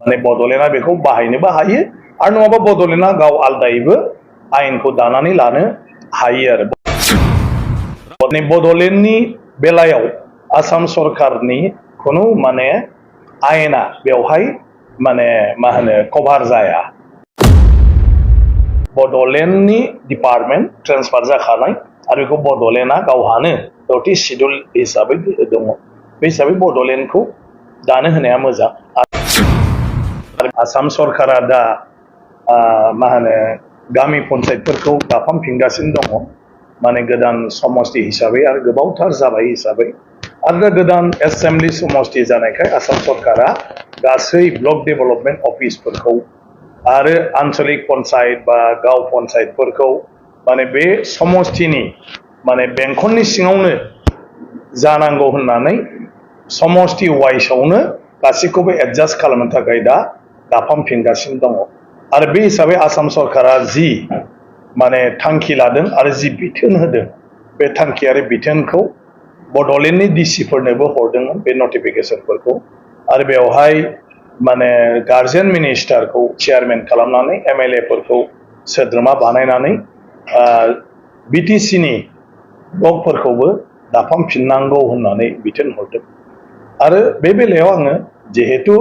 माने बड'लेण्डआ बेखौ बाहायनोबो हायो आरो नङाबा बड'लेण्डआ गाव आलदायैबो आयेनखौ दानानै लानो हायो आरो बड'लेण्डनि बेलायाव आसाम सरकारनि खुनु माने आयेना बेवहाय माने मा होनो कभार जाया बड'लेण्डनि डिपार्टमेन्ट ट्रेन्सफार जाखानाय आरो बेखौ बड'लेण्डआ गावहानो 30 शिड्युल हिसाबै दङ बे हिसाबै बड'लेण्डखौ दानो होनाया मोजां आसाम सरकारा दा मा होनो गामि पन्चायतफोरखौ दाफामफिनगासिनो दङ माने गोदान समष्टि हिसाबै आरो गोबावथार जाबाय हिसाबै आरो गोदान एसेम्बलि समष्टि जानायखाय आसाम सरकारा गासै ब्लक डेभेलपमेन्ट अफिसफोरखौ आरो आन्चलिक पन्चायत बा गाव पन्चायतफोरखौ माने बे समष्टिनि माने बेंखननि सिङावनो जानांगौ होननानै समष्टि वाइसआवनो गासैखौबो एडजास्ट खालामनो थाखाय दा दाफामफिनगासिनो दङ आरो बे हिसाबै आसाम सरकारा जि माने थांखि लादों आरो जि बिथोन होदों बे थांखि आरो बिथोनखौ बड'लेण्डनि डिसिफोरनोबो हरदोंमोन बे नटिफिकेसनफोरखौ आरो बेवहाय माने गार्जेन मिनिस्टारखौ चेयारमेन खालामनानै एमएलएफोरखौ सोद्रोमा बानायनानै बिटिसिनि ब्लकफोरखौबो दाफामफिननांगौ होननानै बिथोन हरदों आरो बे बेलायाव आङो जिहेतु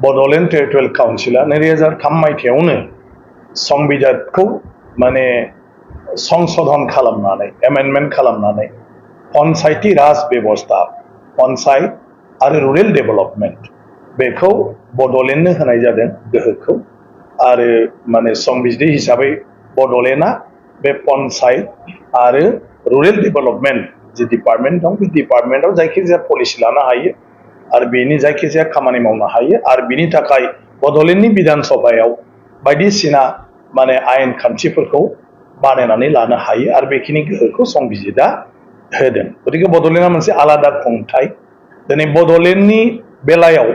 बड'लेण्ड टेरिटरियेल काउन्सिला 2003 मायथाइयावनो संबिधानखौ माने संशोधन खालामनानै एमेन्डमेन्ट खालामनानै पन्चायती राज बेबस्था पन्चायत आरो रुरेल डेभेलपमेन्ट बेखौ बड'लेण्डनो होनाय जादों गोहोखौ आरो माने संबिजिर हिसाबै बड'लेण्डआ बे पन्चायत आरो रुरेल डेभेलपमेन्ट जि डिपार्टमेन्ट दं बे डिपार्टमेन्टआव जायखिजाया पलिसि लानो हायो आरो बेनि जायखिजाया खामानि मावनो हायो आरो बिनि थाखाय बड'लेण्डनि बिधान सभायाव बायदिसिना माने आयेन खान्थिफोरखौ बानायनानै लानो हायो आरो बेखिनि गोहोखौ संबिजिदा होदों गतिके बड'लेण्डआ मोनसे आलादा खुंथाय दिनै बड'लेण्डनि बेलायाव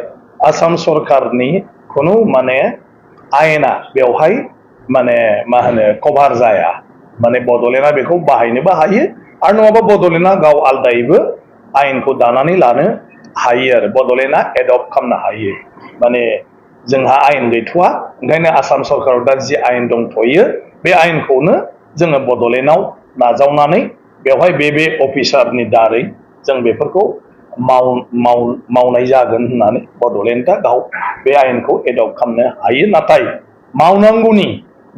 आसाम सरकारनि खुनु माने आयेना बेवहाय माने मा होनो कभार जाया माने बड'लेण्डआ बेखौ बाहायनोबो हायो आरो नङाबा बड'लेण्डआ गाव आलदायैबो आयेनखौ दानानै लानो हायो आरो बड'लेण्डआ एडप्ट खालामनो हायो माने जोंहा आयेन गैथ'वा ओंखायनो आसाम सरकाराव दा जि आयेन दंथ'यो बे आयेनखौनो जोङो बड'लेण्डआव नाजावनानै बेवहाय बे अफिसारनि दारै जों बेफोरखौ मावनाय जागोन होननानै बड'लेण्डआ गाव बे आयेनखौ एडप्ट खालामनो हायो नाथाय मावनांगौनि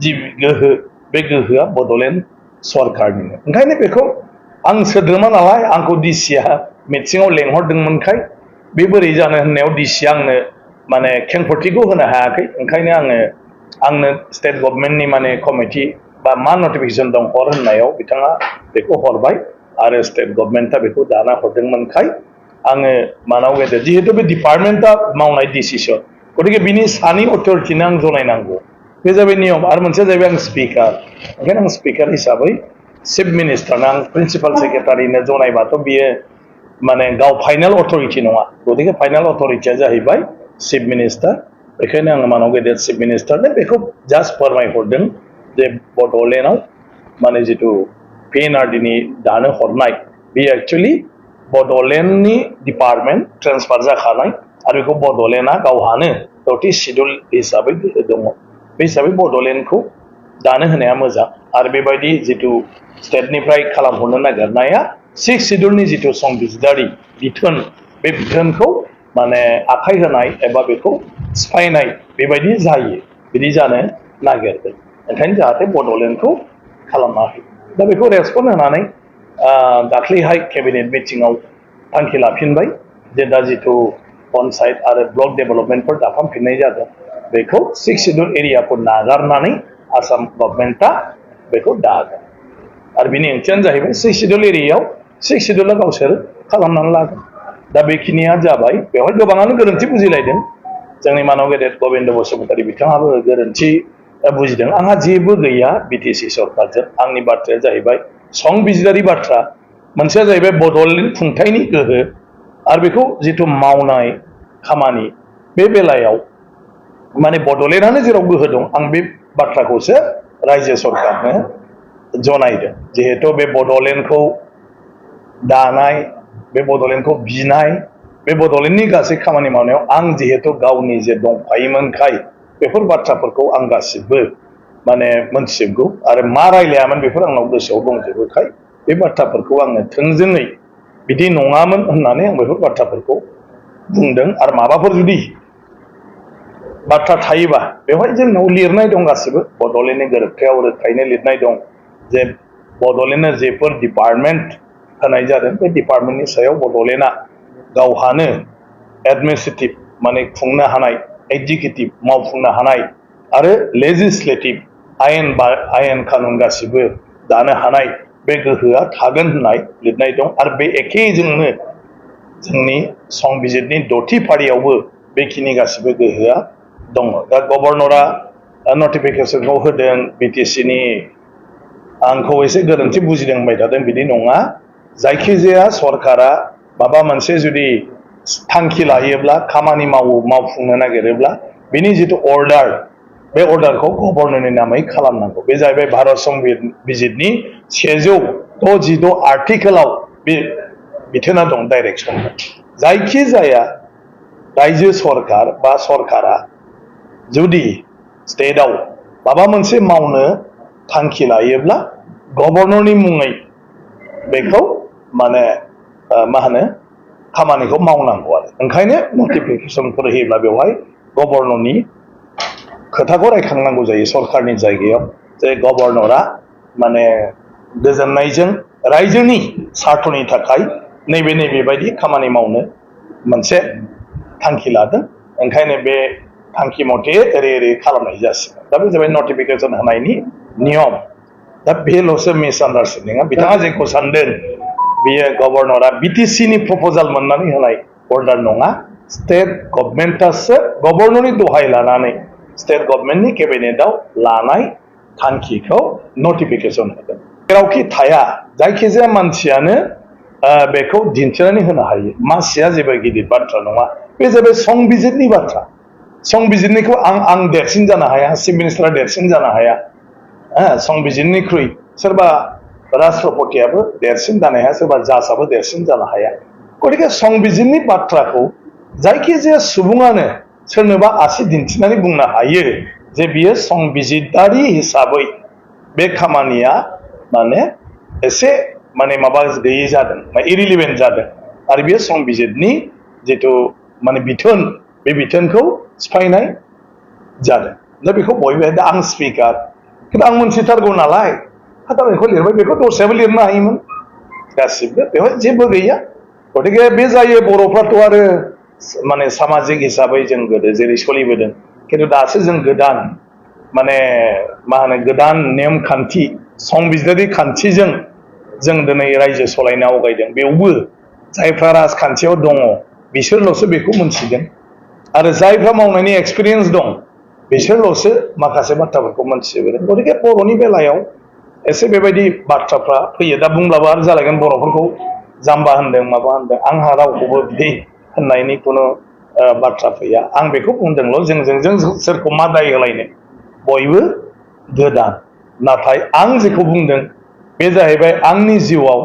जि गोहो बे गोहोआ बड'लेण्ड सरकारनिनो ओंखायनो बेखौ आं सोद्रोमा नालाय आंखौ डिसिआ मिटिङाव लेंहरदोंमोनखाय बे बोरै जानो होननायाव डिसिआ आंनो माने खेंफोरथिखौ होनो हायाखै ओंखायनो आंनो स्टेट गभर्नमेन्टनि माने कमिटि बा मा नटिफिकेसन दं हर होननायाव बिथाङा बेखौ हरबाय आरो स्टेट गभर्नमेन्टआ बेखौ दाना हरदोंमोनखाय आङो मानाव गेदेर जिहेतु बे डिपार्टमेन्टआ मावनाय डिसिसन गतिके बिनि सानै अथरिटिनो आं जनायनांगौ बे जाबाय नियम आरो मोनसेया जाहैबाय आं स्पिकार ओंखायनो आं स्पिकार हिसाबै चिफ मिनिस्टारनो आं प्रिन्सिपाल सेक्रेटारिनो जनायबाथ' बियो माने गाव फाइनाल अथरिटि नङा गतिके फाइनाल अथरिटिया जाहैबाय चिफ मिनिस्टार बेखायनो आङो मानाव गेदेर चिफ मिनिस्टारनो बेखौ जास्ट फोरमायहरदों जे बड'लेण्डआव माने जिथु पिएनआरडिनि दानो हरनाय बे एक्चुअलि बड'लेण्डनि डिपार्टमेन्ट ट्रेन्सफार जाखानाय आरो बेखौ बड'लेण्डआ गावहानो 30 शिड्युल हिसाबै दङ बे हिसाबै बड'लेण्डखौ दानो होनाया मोजां आरो बेबायदि जिथु स्टेटनिफ्राय खालामहरनो नागिरनाया 6 शिड्युलनि जिथु संबिजिदारि बिथोन बे बिथोनखौ माने आखाइ होनाय एबा बेखौ सिफायनाय बेबायदि जायो बिदि जानो नागिरदों ओंखायनो जाहाथे बड'लेण्डखौ खालामना होयो दा बेखौ रेसपन्ड होनानै दाख्लैहाय केबिनेट मिटिङाव थांखि लाफिनबाय जे दा जिथु पन्चायत आरो ब्लक डेभेलपमेन्टफोर दाफामफिननाय जादों बेखौ 6 शिड्युल एरियाखौ नागारनानै आसाम गभर्नमेन्टआ बेखौ दागोन आरो बिनि ओंथियानो जाहैबाय 6 शिड्युल एरियायाव 6 शिड्युला गावसोर खालामनानै लागोन दा बेखिनिया जाबाय बेवहाय गोबाङानो गोरोन्थि बुजिलायदों जोंनि मानाव गेदेर गबिन्द बसुमतारी बिथाङाबो गोरोन्थि बुजिदों आंहा जेबो गैया बिटिसि सरकारजों आंनि बाथ्राया जाहैबाय संबिजिरारि बाथ्रा मोनसेया जाहैबाय बड'लेण्ड खुंथायनि गोहो आरो बेखौ जिथु मावनाय खामानि बे बेलायाव माने बड'लेण्डआनो जेराव गोहो दं आं बे बाथ्राखौसो रायजो सरकारनो जनायदों जिहेतु बे बड'लेण्डखौ दानाय बे बड'लेण्डखौ बिनाय बे बड'लेण्डनि गासै खामानि मावनायाव आं जिहेतु गावनि जे दंफायोमोनखाय बेफोर बाथ्राफोरखौ आं गासिबो माने मोनथिजोबगौ आरो मा रायलायामोन बेफोर आंनाव गोसोआव दंजोबोखाय बे बाथ्राफोरखौ आङो थोंजोङै बिदि नङामोन होननानै आं बेफोर बाथ्राफोरखौ बुंदों आरो माबाफोर जुदि बाथ्रा थायोबा बेवहाय जोंनाव लिरनाय दं गासिबो बड'लेण्डनि गोरोबथायाव रोखायैनो लिरनाय दं जे बड'लेण्डनो जेफोर डिपार्टमेन्ट होनाय जादों बे डिपार्टमेन्टनि सायाव बड'लेण्डआ गावहानो एडमिनिस्ट्रेटिभ माने खुंनो हानाय एग्जिकिउटिभ मावफुंनो हानाय आरो लेजिस्लेटिभ आयेन कानुन गासिबो दानो हानाय बे गोहोआ थागोन होननाय लिरनाय दं आरो बे एखेजोंनो जोंनि संबिजिरनि 6थि फारियावबो बेखिनि गासिबो गोहोआ दङ दा गभर्नरा नटिफिकेसनखौ होदों बिटिसिनि आंखौ एसे गोरोन्थि बुजिदों होनबाय थादों बिदि नङा जायखिजाया सरकारा माबा मोनसे जुदि थांखि लायोब्ला खामानि मावफुंनो नागिरोब्ला बिनि जिथु अर्डार बे अर्डारखौ गभर्नरनि नामै खालामनांगौ बे जाहैबाय भारत संबिजिरनि 166 आर्टिकेलाव बे बिथोना दं डाइरेक्सन जायखिजाया रायजो सरकार बा सरकारा जुदि स्टेटआव माबा मोनसे मावनो थांखि लायोब्ला गभर्नरनि मुङै बेखौ माने मा होनो खामानिखौ मावनांगौ आरो ओंखायनो नटिफिकेसनफोर होयोब्ला बेवहाय गभर्नरनि खोथाखौ रायखांनांगौ जायो सरकारनि जायगायाव जे गभर्नरा माने गोजोननायजों रायजोनि सार्थनि थाखाय नैबे बायदि खामानि मावनो मोनसे थांखि लादों ओंखायनो बे थांखि मथे ओरै खालामनाय जासिगोन दा बे जाबाय नटिफिकेसन होनायनि नियम दा बेल'सो मिसआन्डारस्टेन्डिंआ बिथाङा जेखौ सानदों बेयो गभर्नरा बिटिसिनि प्रप'जाल मोननानै होनाय अर्डार नङा स्टेट गभर्नमेन्टआसो गभर्नरनि दहाय लानानै स्टेट गभर्नमेन्टनि केबिनेटआव लानाय थांखिखौ नटिफिकेसन होदों जेरावखि थाया जायखिजाया मानसियानो बेखौ दिन्थिनानै होनो हायो मासिया जेबो गिदिर बाथ्रा नङा बे जाबाय संबिजिरनि बाथ्रा संबिजिरनिखौ आं देरसिन जानो हाया चिफ मिनिस्टारा देरसिन जानो हाया संबिजिरनिख्रुइ सोरबा राष्ट्रपतियाबो देरसिन जानो हाया सोरबा जाजआबो देरसिन जानो हाया गतिके संबिजिरनि बाथ्राखौ जायखिजाया सुबुङानो सोरनोबा आसि दिन्थिनानै बुंनो हायो जे बियो संबिजिरारि हिसाबै बे खामानिया माने एसे माने माबा गैयै जादों इरिलिभेन्ट जादों आरो बियो संबिजिरनि जिथु माने बिथोन बे बिथोनखौ सिफायनाय जादों दा बेखौ बयबो दा आं स्पिकार खिन्थु आं मोनथिथारगौ नालाय दा बेखौ लिरबाय बेखौ दस्रायाबो लिरनो हायोमोन गासिबो बेवहाय जेबो गैया गतिके बे जायो बर'फ्राथ' आरो माने सामाजिक हिसाबै जों गोदो जेरै सोलिबोदों खिन्थु दासो जों गोदान माने मा होनो गोदान नेमखान्थि संबिजिरारि खान्थिजों जों दिनै रायजो सलायनो आवगायदों बेवबो जायफ्रा राजखान्थियाव दङ बिसोरल'सो बेखौ मोनथिगोन आरो जायफ्रा मावनायनि एक्सपिरियेन्स दं बिसोरल'सो माखासे बाथ्राफोरखौ मोनथिजोबो गतिके बर'नि बेलायाव एसे बेबायदि बाथ्राफ्रा फैयो दा बुंब्लाबो आरो जालायगोन बर'फोरखौ जाम्बा होनदों माबा होनदों आंहा रावखौबो बिदि होननायनि खुनु बाथ्रा फैया आं बेखौ बुंदोंल' जों सोरखौ मा दाय होलायनो बयबो गोदान नाथाय आं जेखौ बुंदों बे जाहैबाय आंनि जिउआव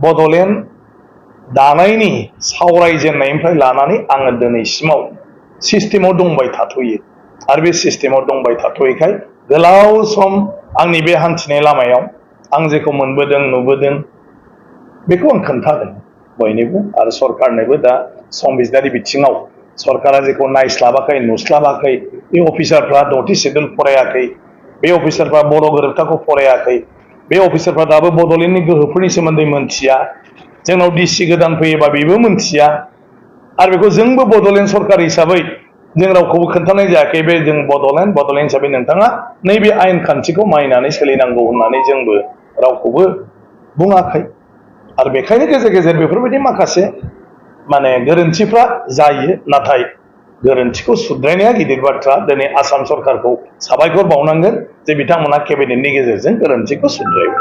बड'लेण्ड दानायनि सावरायजेननायनिफ्राय लानानै आङो दिनैसिमाव सिस्टेमाव दंबाय थाथ'यो आरो बे सिस्टेमाव दंबाय थाथ'यैखाय गोलाव सम आंनि बे हान्थिनाय लामायाव आं जेखौ मोनबोदों नुबोदों बेखौ आं खोन्थादों बयनोबो आरो सरकारनोबो दा संबिजिरारि बिथिङाव सरकारा जेखौ नायस्लाबाखै नुस्लाबाखै बे अफिसारफ्रा 6थि सिडुल फरायाखै बे अफिसारफ्रा बर' गोरोबथाखौ फरायाखै बे अफिसारफ्रा दाबो बड'लेण्डनि गोहोफोरनि सोमोन्दै मोनथिया जोंनाव डिसि गोदान फैयोबा बेबो मोनथिया आरो बेखौ जोंबो बड'लेण्ड सरकार हिसाबै जों रावखौबो खोन्थानाय जायाखै बे जों बड'लेण्ड हिसाबै नोंथाङा नैबे आयेन खान्थिखौ मानिनानै सोलिनांगौ होननानै जोंबो रावखौबो बुङाखै आरो बेखायनो गेजेर गेजेर बेफोरबायदि माखासे माने गोरोन्थिफ्रा जायो नाथाय गोरोन्थिखौ सुद्रायनाया गिदिर बाथ्रा दिनै आसाम सरकारखौ साबायखर बावनांगोन जे बिथांमोना केबिनेटनि गेजेरजों गोरोन्थिखौ सुद्रायो